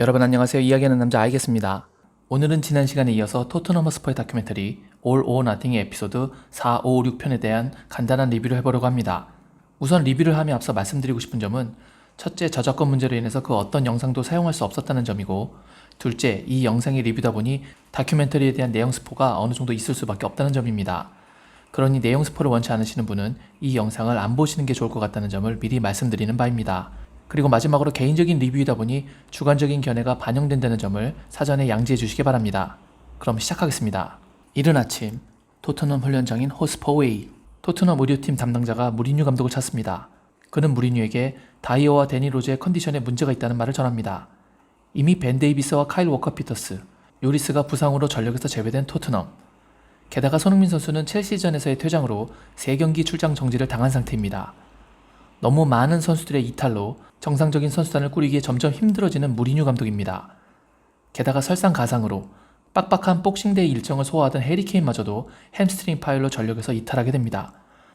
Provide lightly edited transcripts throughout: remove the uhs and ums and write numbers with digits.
여러분 안녕하세요. 이야기하는 남자 알겠습니다. 오늘은 지난 시간에 이어서 토트넘 허스퍼의 다큐멘터리 All or Nothing의 에피소드 4, 5, 6편에 대한 간단한 리뷰를 해보려고 합니다. 우선 리뷰를 함에 앞서 말씀드리고 싶은 점은 첫째, 저작권 문제로 인해서 그 어떤 영상도 사용할 수 없었다는 점이고, 둘째, 이 영상이 리뷰다 보니 다큐멘터리에 대한 내용 스포가 어느 정도 있을 수밖에 없다는 점입니다. 그러니 내용 스포를 원치 않으시는 분은 이 영상을 안 보시는 게 좋을 것 같다는 점을 미리 말씀드리는 바입니다. 그리고 마지막으로 개인적인 리뷰이다 보니 주관적인 견해가 반영된다는 점을 사전에 양지해 주시기 바랍니다. 그럼 시작하겠습니다. 이른 아침, 토트넘 훈련장인 호스퍼웨이. 토트넘 의료팀 담당자가 무리뉴 감독을 찾습니다. 그는 무리뉴에게 다이어와 데니 로즈의 컨디션에 문제가 있다는 말을 전합니다. 이미 벤 데이비스와 카일 워커 피터스, 요리스가 부상으로 전력에서 제외된 토트넘. 게다가 손흥민 선수는 첼시전에서의 퇴장으로 3경기 출장 정지를 당한 상태입니다. 너무 많은 선수들의 이탈로 정상적인 선수단을 꾸리기에 점점 힘들어지는 무리뉴 감독입니다. 게다가 설상가상으로 빡빡한 복싱데이 일정을 소화하던 해리 케인마저도 햄스트링 파열로 전력에서 이탈하게 됩니다.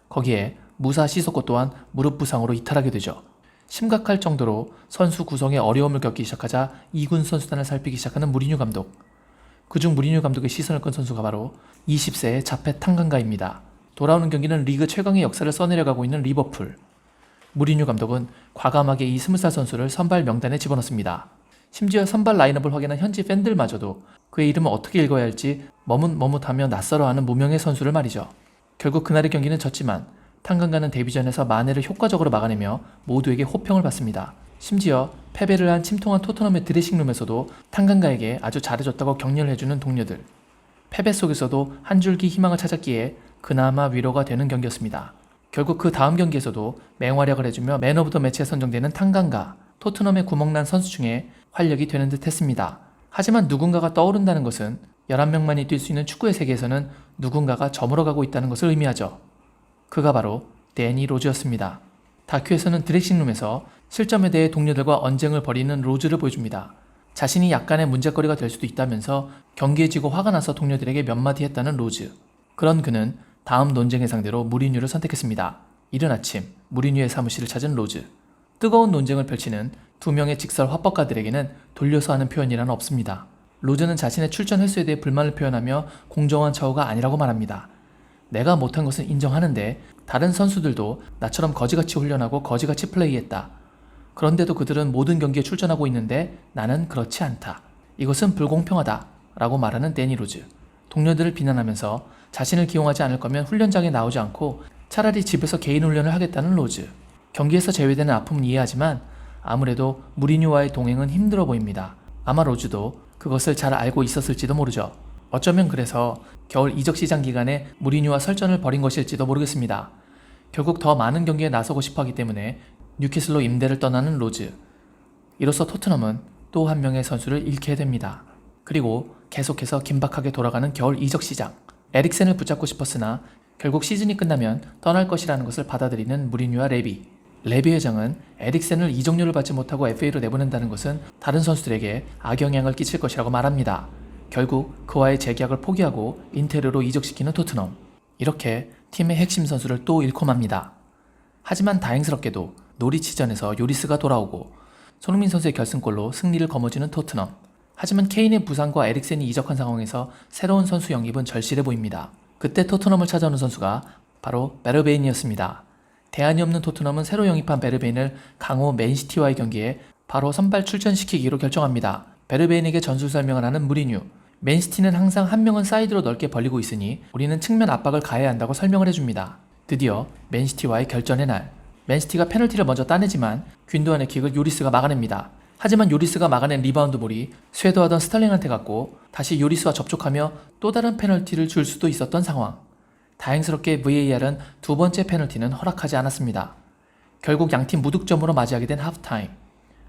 거기에 무사 시소코 또한 무릎 부상으로 이탈하게 되죠. 심각할 정도로 선수 구성에 어려움을 겪기 시작하자 2군 선수단을 살피기 시작하는 무리뉴 감독. 그중 무리뉴 감독의 시선을 끈 선수가 바로 20세의 자페 탕강가입니다. 돌아오는 경기는 리그 최강의 역사를 써내려가고 있는 리버풀. 무리뉴 감독은 과감하게 이 20살 선수를 선발 명단에 집어넣습니다. 심지어 선발 라인업을 확인한 현지 팬들마저도 그의 이름을 어떻게 읽어야 할지 머뭇머뭇하며 낯설어하는 무명의 선수를 말이죠. 결국 그날의 경기는 졌지만 탕강가는 데뷔전에서 만회를 효과적으로 막아내며 모두에게 호평을 받습니다. 심지어 패배를 한 침통한 토트넘의 드레싱룸에서도 탕강가에게 아주 잘해줬다고 격려를 해주는 동료들. 패배 속에서도 한 줄기 희망을 찾았기에 그나마 위로가 되는 경기였습니다. 결국 그 다음 경기에서도 맹활약을 해주며 맨 오브 더 매치에 선정되는 탕강가, 토트넘의 구멍난 선수 중에 활력이 되는 듯 했습니다. 하지만 누군가가 떠오른다는 것은 11명만이 뛸 수 있는 축구의 세계에서는 누군가가 저물어가고 있다는 것을 의미하죠. 그가 바로 데니 로즈였습니다. 다큐에서는 드레싱룸에서 실점에 대해 동료들과 언쟁을 벌이는 로즈를 보여줍니다. 자신이 약간의 문제거리가 될 수도 있다면서 경기에 지고 화가 나서 동료들에게 몇 마디 했다는 로즈. 그런 그는 다음 논쟁의 상대로 무리뉴를 선택했습니다. 이른 아침 무리뉴의 사무실을 찾은 로즈. 뜨거운 논쟁을 펼치는 두 명의 직설 화법가들에게는 돌려서 하는 표현이란 없습니다. 로즈는 자신의 출전 횟수에 대해 불만을 표현하며 공정한 처우가 아니라고 말합니다. 내가 못한 것은 인정하는데 다른 선수들도 나처럼 거지같이 훈련하고 거지같이 플레이했다. 그런데도 그들은 모든 경기에 출전하고 있는데 나는 그렇지 않다. 이것은 불공평하다. 라고 말하는 데니 로즈. 동료들을 비난하면서 자신을 기용하지 않을 거면 훈련장에 나오지 않고 차라리 집에서 개인 훈련을 하겠다는 로즈. 경기에서 제외되는 아픔은 이해하지만 아무래도 무리뉴와의 동행은 힘들어 보입니다. 아마 로즈도 그것을 잘 알고 있었을지도 모르죠. 어쩌면 그래서 겨울 이적 시장 기간에 무리뉴와 설전을 벌인 것일지도 모르겠습니다. 결국 더 많은 경기에 나서고 싶어 하기 때문에 뉴캐슬로 임대를 떠나는 로즈. 이로써 토트넘은 또 한 명의 선수를 잃게 됩니다. 그리고 계속해서 긴박하게 돌아가는 겨울 이적 시장. 에릭센을 붙잡고 싶었으나 결국 시즌이 끝나면 떠날 것이라는 것을 받아들이는 무리뉴와 레비. 레비 회장은 에릭센을 이적료를 받지 못하고 FA로 내보낸다는 것은 다른 선수들에게 악영향을 끼칠 것이라고 말합니다. 결국 그와의 재계약을 포기하고 인테르로 이적시키는 토트넘. 이렇게 팀의 핵심 선수를 또 잃고 맙니다. 하지만 다행스럽게도 노리치전에서 요리스가 돌아오고 손흥민 선수의 결승골로 승리를 거머쥐는 토트넘. 하지만 케인의 부상과 에릭센이 이적한 상황에서 새로운 선수 영입은 절실해 보입니다. 그때 토트넘을 찾아오는 선수가 바로 베르베인이었습니다. 대안이 없는 토트넘은 새로 영입한 베르베인을 강호 맨시티와의 경기에 바로 선발 출전시키기로 결정합니다. 베르베인에게 전술 설명을 하는 무리뉴. 맨시티는 항상 한 명은 사이드로 넓게 벌리고 있으니 우리는 측면 압박을 가해야 한다고 설명을 해줍니다. 드디어 맨시티와의 결전의 날. 맨시티가 페널티를 먼저 따내지만 균도안의 킥을 요리스가 막아냅니다. 하지만 요리스가 막아낸 리바운드 볼이 쇄도하던 스털링한테 갔고 다시 요리스와 접촉하며 또 다른 페널티를 줄 수도 있었던 상황. 다행스럽게 VAR은 두 번째 페널티는 허락하지 않았습니다. 결국 양팀 무득점으로 맞이하게 된 하프타임.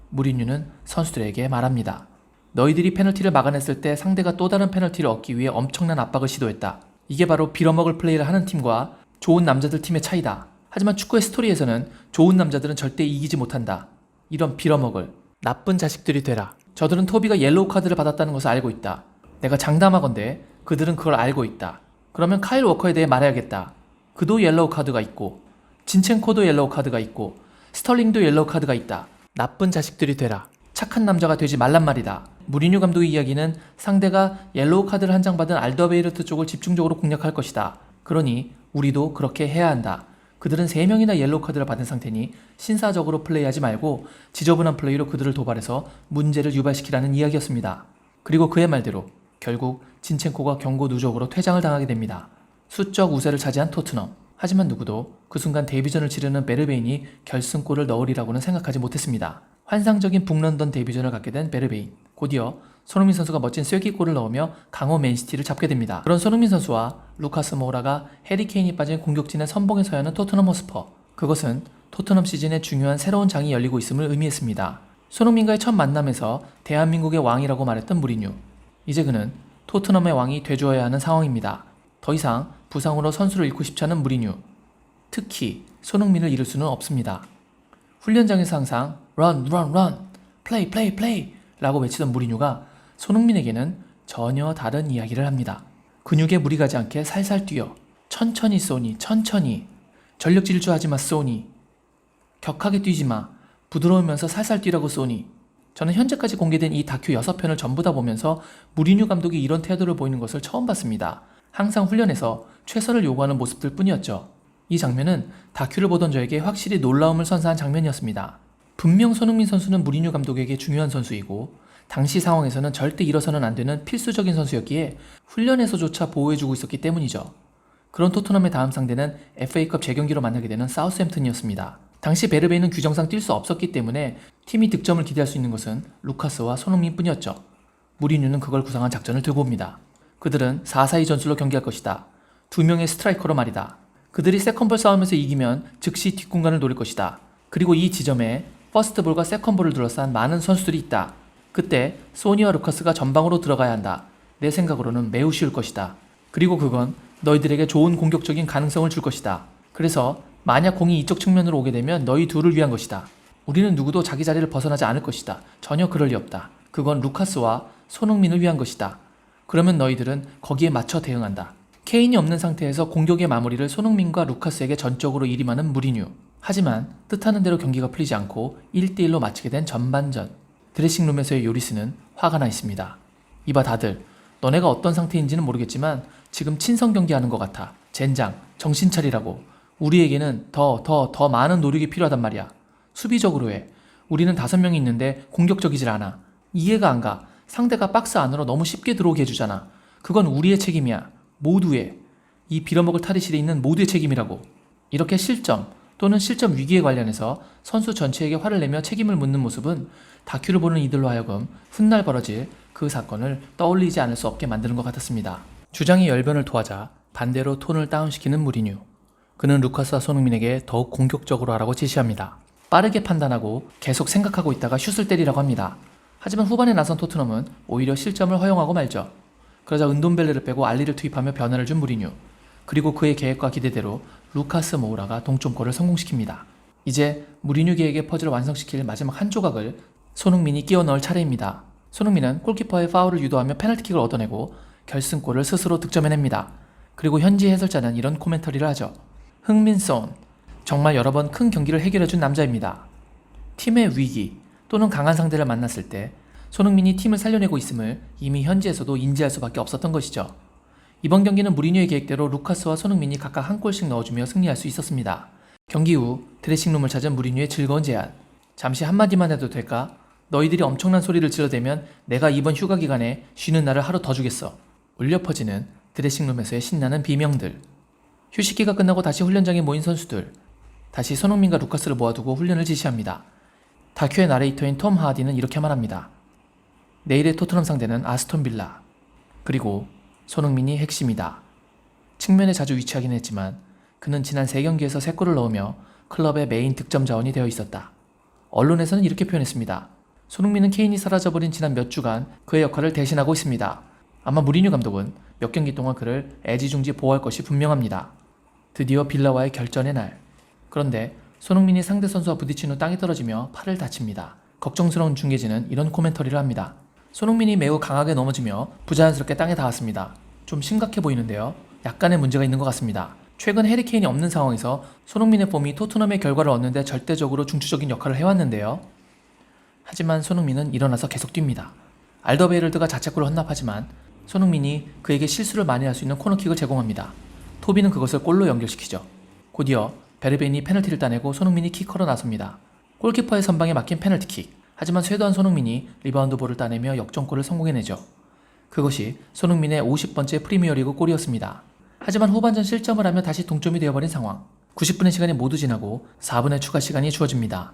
무리뉴는 선수들에게 말합니다. 너희들이 페널티를 막아냈을 때 상대가 또 다른 페널티를 얻기 위해 엄청난 압박을 시도했다. 이게 바로 빌어먹을 플레이를 하는 팀과 좋은 남자들 팀의 차이다. 하지만 축구의 스토리에서는 좋은 남자들은 절대 이기지 못한다. 이런 빌어먹을 나쁜 자식들이 되라. 저들은 토비가 옐로우 카드를 받았다는 것을 알고 있다. 내가 장담하건대 그들은 그걸 알고 있다. 그러면 카일 워커에 대해 말해야겠다. 그도 옐로우 카드가 있고 진첸코도 옐로우 카드가 있고 스털링도 옐로우 카드가 있다. 나쁜 자식들이 되라. 착한 남자가 되지 말란 말이다. 무리뉴 감독의 이야기는 상대가 옐로우 카드를 한 장 받은 알더베이르트 쪽을 집중적으로 공략할 것이다. 그러니 우리도 그렇게 해야 한다. 그들은 3명이나 옐로우 카드를 받은 상태니 신사적으로 플레이하지 말고 지저분한 플레이로 그들을 도발해서 문제를 유발시키라는 이야기였습니다. 그리고 그의 말대로 결국 진첸코가 경고 누적으로 퇴장을 당하게 됩니다. 수적 우세를 차지한 토트넘. 하지만 누구도 그 순간 데뷔전을 치르는 베르베인이 결승골을 넣으리라고는 생각하지 못했습니다. 환상적인 북런던 데뷔전을 갖게 된 베르베인. 곧이어 손흥민 선수가 멋진 쐐기골을 넣으며 강호 맨시티를 잡게 됩니다. 그런 손흥민 선수와 루카스 모우라가 해리케인이 빠진 공격진의 선봉에 서야 하는 토트넘 호스퍼. 그것은 토트넘 시즌의 중요한 새로운 장이 열리고 있음을 의미했습니다. 손흥민과의 첫 만남에서 대한민국의 왕이라고 말했던 무리뉴. 이제 그는 토트넘의 왕이 돼줘야 하는 상황입니다. 더 이상 부상으로 선수를 잃고 싶지 않은 무리뉴. 특히 손흥민을 잃을 수는 없습니다. 훈련장에서 항상 run, run, run, play, play, play 라고 외치던 무리뉴가 손흥민에게는 전혀 다른 이야기를 합니다. 근육에 무리 가지 않게 살살 뛰어. 천천히 쏘니, 천천히. 전력 질주하지 마, 쏘니. 격하게 뛰지 마. 부드러우면서 살살 뛰라고 쏘니. 저는 현재까지 공개된 이 다큐 6편을 전부 다 보면서 무리뉴 감독이 이런 태도를 보이는 것을 처음 봤습니다. 항상 훈련에서 최선을 요구하는 모습들 뿐이었죠. 이 장면은 다큐를 보던 저에게 확실히 놀라움을 선사한 장면이었습니다. 분명 손흥민 선수는 무리뉴 감독에게 중요한 선수이고 당시 상황에서는 절대 일어서는 안 되는 필수적인 선수였기에 훈련에서조차 보호해주고 있었기 때문이죠. 그런 토트넘의 다음 상대는 FA컵 재경기로 만나게 되는 사우스햄튼이었습니다. 당시 베르베이는 규정상 뛸 수 없었기 때문에 팀이 득점을 기대할 수 있는 것은 루카스와 손흥민 뿐이었죠. 무리뉴는 그걸 구상한 작전을 들고 옵니다. 그들은 4-4-2 전술로 경기할 것이다. 2명의 스트라이커로 말이다. 그들이 세컨볼 싸움에서 이기면 즉시 뒷공간을 노릴 것이다. 그리고 이 지점에 퍼스트볼과 세컨볼을 둘러싼 많은 선수들이 있다. 그때 소니와 루카스가 전방으로 들어가야 한다. 내 생각으로는 매우 쉬울 것이다. 그리고 그건 너희들에게 좋은 공격적인 가능성을 줄 것이다. 그래서 만약 공이 이쪽 측면으로 오게 되면 너희 둘을 위한 것이다. 우리는 누구도 자기 자리를 벗어나지 않을 것이다. 전혀 그럴 리 없다. 그건 루카스와 손흥민을 위한 것이다. 그러면 너희들은 거기에 맞춰 대응한다. 케인이 없는 상태에서 공격의 마무리를 손흥민과 루카스에게 전적으로 일임하는 무리뉴. 하지만 뜻하는 대로 경기가 풀리지 않고 1대1로 마치게 된 전반전. 드레싱룸에서의 요리스는 화가 나 있습니다. 이봐 다들, 너네가 어떤 상태인지는 모르겠지만 지금 친선 경기하는 것 같아. 젠장, 정신 차리라고. 우리에게는 더 많은 노력이 필요하단 말이야. 수비적으로 해. 우리는 5명이 있는데 공격적이질 않아. 이해가 안 가. 상대가 박스 안으로 너무 쉽게 들어오게 해주잖아. 그건 우리의 책임이야. 모두의. 이 빌어먹을 탈의실에 있는 모두의 책임이라고. 이렇게 실점 또는 실점 위기에 관련해서 선수 전체에게 화를 내며 책임을 묻는 모습은 다큐를 보는 이들로 하여금 훗날 벌어질 그 사건을 떠올리지 않을 수 없게 만드는 것 같았습니다. 주장의 열변을 토하자 반대로 톤을 다운시키는 무리뉴. 그는 루카스와 손흥민에게 더욱 공격적으로 하라고 지시합니다. 빠르게 판단하고 계속 생각하고 있다가 슛을 때리라고 합니다. 하지만 후반에 나선 토트넘은 오히려 실점을 허용하고 말죠. 그러자 은돈벨레를 빼고 알리를 투입하며 변화를 준 무리뉴. 그리고 그의 계획과 기대대로 루카스 모우라가 동점골을 성공시킵니다. 이제 무리뉴 계획의 퍼즐을 완성시킬 마지막 한 조각을 손흥민이 끼워 넣을 차례입니다. 손흥민은 골키퍼의 파울을 유도하며 페널티킥을 얻어내고 결승골을 스스로 득점해냅니다. 그리고 현지 해설자는 이런 코멘터리를 하죠. 흥민손, 정말 여러 번 큰 경기를 해결해준 남자입니다. 팀의 위기 또는 강한 상대를 만났을 때 손흥민이 팀을 살려내고 있음을 이미 현지에서도 인지할 수밖에 없었던 것이죠. 이번 경기는 무리뉴의 계획대로 루카스와 손흥민이 각각 한 골씩 넣어주며 승리할 수 있었습니다. 경기 후 드레싱룸을 찾은 무리뉴의 즐거운 제안. 잠시 한마디만 해도 될까? 너희들이 엄청난 소리를 질러대면 내가 이번 휴가 기간에 쉬는 날을 하루 더 주겠어. 울려 퍼지는 드레싱룸에서의 신나는 비명들. 휴식기가 끝나고 다시 훈련장에 모인 선수들. 다시 손흥민과 루카스를 모아두고 훈련을 지시합니다. 다큐의 나레이터인 톰 하디는 이렇게 말합니다. 내일의 토트넘 상대는 아스톤 빌라. 그리고 손흥민이 핵심이다. 측면에 자주 위치하긴 했지만 그는 지난 3경기에서 3골을 넣으며 클럽의 메인 득점 자원이 되어 있었다. 언론에서는 이렇게 표현했습니다. 손흥민은 케인이 사라져버린 지난 몇 주간 그의 역할을 대신하고 있습니다. 아마 무리뉴 감독은 몇 경기 동안 그를 애지중지 보호할 것이 분명합니다. 드디어 빌라와의 결전의 날. 그런데 손흥민이 상대 선수와 부딪힌 후 땅에 떨어지며 팔을 다칩니다. 걱정스러운 중계진은 이런 코멘터리를 합니다. 손흥민이 매우 강하게 넘어지며 부자연스럽게 땅에 닿았습니다. 좀 심각해 보이는데요. 약간의 문제가 있는 것 같습니다. 최근 해리케인이 없는 상황에서 손흥민의 폼이 토트넘의 결과를 얻는 데 절대적으로 중추적인 역할을 해왔는데요. 하지만 손흥민은 일어나서 계속 뜁니다. 알더베이럴드가 자책골을 헌납하지만 손흥민이 그에게 실수를 많이 할 수 있는 코너킥을 제공합니다. 토비는 그것을 골로 연결시키죠. 곧이어 베르벤이 페널티를 따내고 손흥민이 키커로 나섭니다. 골키퍼의 선방에 막힌 페널티킥. 하지만 쇄도한 손흥민이 리바운드 볼을 따내며 역전골을 성공해내죠. 그것이 손흥민의 50번째 프리미어리그 골이었습니다. 하지만 후반전 실점을 하며 다시 동점이 되어버린 상황. 90분의 시간이 모두 지나고 4분의 추가 시간이 주어집니다.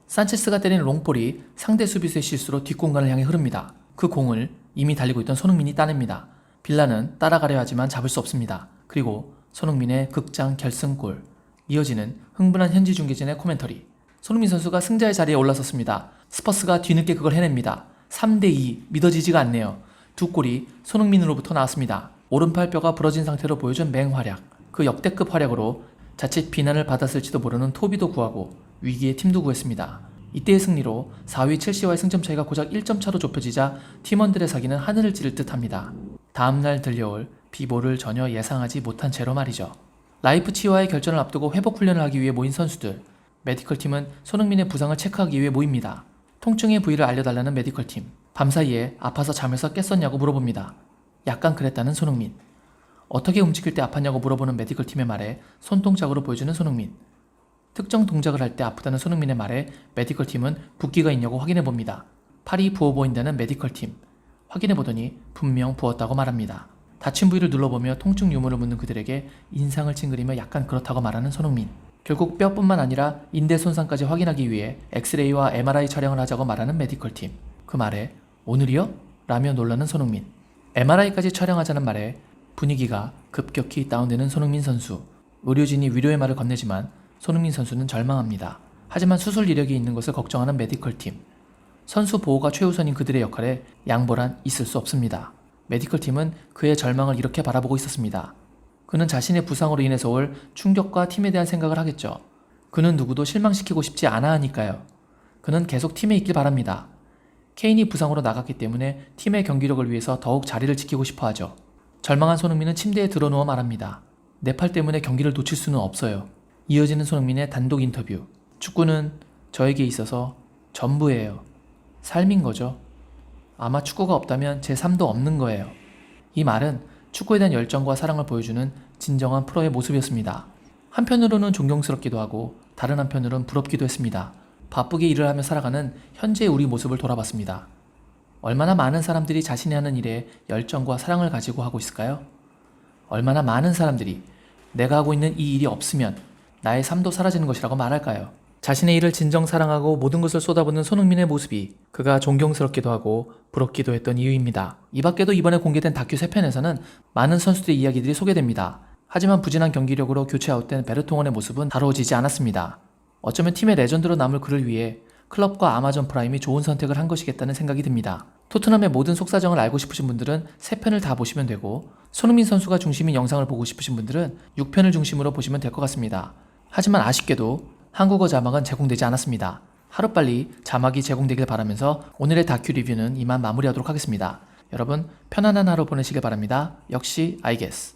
산체스가 때린 롱볼이 상대 수비수의 실수로 뒷공간을 향해 흐릅니다. 그 공을 이미 달리고 있던 손흥민이 따냅니다. 빌라는 따라가려 하지만 잡을 수 없습니다. 그리고 손흥민의 극장 결승골. 이어지는 흥분한 현지 중계진의 코멘터리. 손흥민 선수가 승자의 자리에 올라섰습니다. 스퍼스가 뒤늦게 그걸 해냅니다. 3대2 믿어지지가 않네요. 두 골이 손흥민으로부터 나왔습니다. 오른팔 뼈가 부러진 상태로 보여준 맹활약. 그 역대급 활약으로 자칫 비난을 받았을지도 모르는 토비도 구하고 위기의 팀도 구했습니다. 이때의 승리로 4위 첼시와의 승점 차이가 고작 1점 차로 좁혀지자 팀원들의 사기는 하늘을 찌를 듯합니다. 다음날 들려올 비보를 전혀 예상하지 못한 채로 말이죠. 라이프치히와의 결전을 앞두고 회복 훈련을 하기 위해 모인 선수들. 메디컬팀은 손흥민의 부상을 체크하기 위해 모입니다. 통증의 부위를 알려달라는 메디컬팀. 밤사이에 아파서 잠에서 깼었냐고 물어봅니다. 약간 그랬다는 손흥민. 어떻게 움직일 때 아팠냐고 물어보는 메디컬팀의 말에 손동작으로 보여주는 손흥민. 특정 동작을 할 때 아프다는 손흥민의 말에 메디컬팀은 붓기가 있냐고 확인해봅니다. 팔이 부어 보인다는 메디컬팀. 확인해보더니 분명 부었다고 말합니다. 다친 부위를 눌러보며 통증 유무를 묻는 그들에게 인상을 찡그리며 약간 그렇다고 말하는 손흥민. 결국 뼈뿐만 아니라 인대 손상까지 확인하기 위해 엑스레이와 MRI 촬영을 하자고 말하는 메디컬팀. 그 말에 오늘이요? 라며 놀라는 손흥민. MRI까지 촬영하자는 말에 분위기가 급격히 다운되는 손흥민 선수. 의료진이 위로의 말을 건네지만 손흥민 선수는 절망합니다. 하지만 수술 이력이 있는 것을 걱정하는 메디컬팀. 선수 보호가 최우선인 그들의 역할에 양보란 있을 수 없습니다. 메디컬팀은 그의 절망을 이렇게 바라보고 있었습니다. 그는 자신의 부상으로 인해서 올 충격과 팀에 대한 생각을 하겠죠. 그는 누구도 실망시키고 싶지 않아 하니까요. 그는 계속 팀에 있길 바랍니다. 케인이 부상으로 나갔기 때문에 팀의 경기력을 위해서 더욱 자리를 지키고 싶어 하죠. 절망한 손흥민은 침대에 드러누워 말합니다. 내 팔 때문에 경기를 놓칠 수는 없어요. 이어지는 손흥민의 단독 인터뷰. 축구는 저에게 있어서 전부예요. 삶인 거죠. 아마 축구가 없다면 제 삶도 없는 거예요. 이 말은 축구에 대한 열정과 사랑을 보여주는 진정한 프로의 모습이었습니다. 한편으로는 존경스럽기도 하고 다른 한편으로는 부럽기도 했습니다. 바쁘게 일을 하며 살아가는 현재의 우리 모습을 돌아봤습니다. 얼마나 많은 사람들이 자신이 하는 일에 열정과 사랑을 가지고 하고 있을까요? 얼마나 많은 사람들이 내가 하고 있는 이 일이 없으면 나의 삶도 사라지는 것이라고 말할까요? 자신의 일을 진정 사랑하고 모든 것을 쏟아붓는 손흥민의 모습이 그가 존경스럽기도 하고 부럽기도 했던 이유입니다. 이 밖에도 이번에 공개된 다큐 3편에서는 많은 선수들의 이야기들이 소개됩니다. 하지만 부진한 경기력으로 교체 아웃된 베르통원의 모습은 다뤄지지 않았습니다. 어쩌면 팀의 레전드로 남을 그를 위해 클럽과 아마존 프라임이 좋은 선택을 한 것이겠다는 생각이 듭니다. 토트넘의 모든 속사정을 알고 싶으신 분들은 3편을 다 보시면 되고 손흥민 선수가 중심인 영상을 보고 싶으신 분들은 6편을 중심으로 보시면 될 것 같습니다. 하지만 아쉽게도 한국어 자막은 제공되지 않았습니다. 하루빨리 자막이 제공되길 바라면서 오늘의 다큐 리뷰는 이만 마무리하도록 하겠습니다. 여러분 편안한 하루 보내시길 바랍니다. 역시 I guess.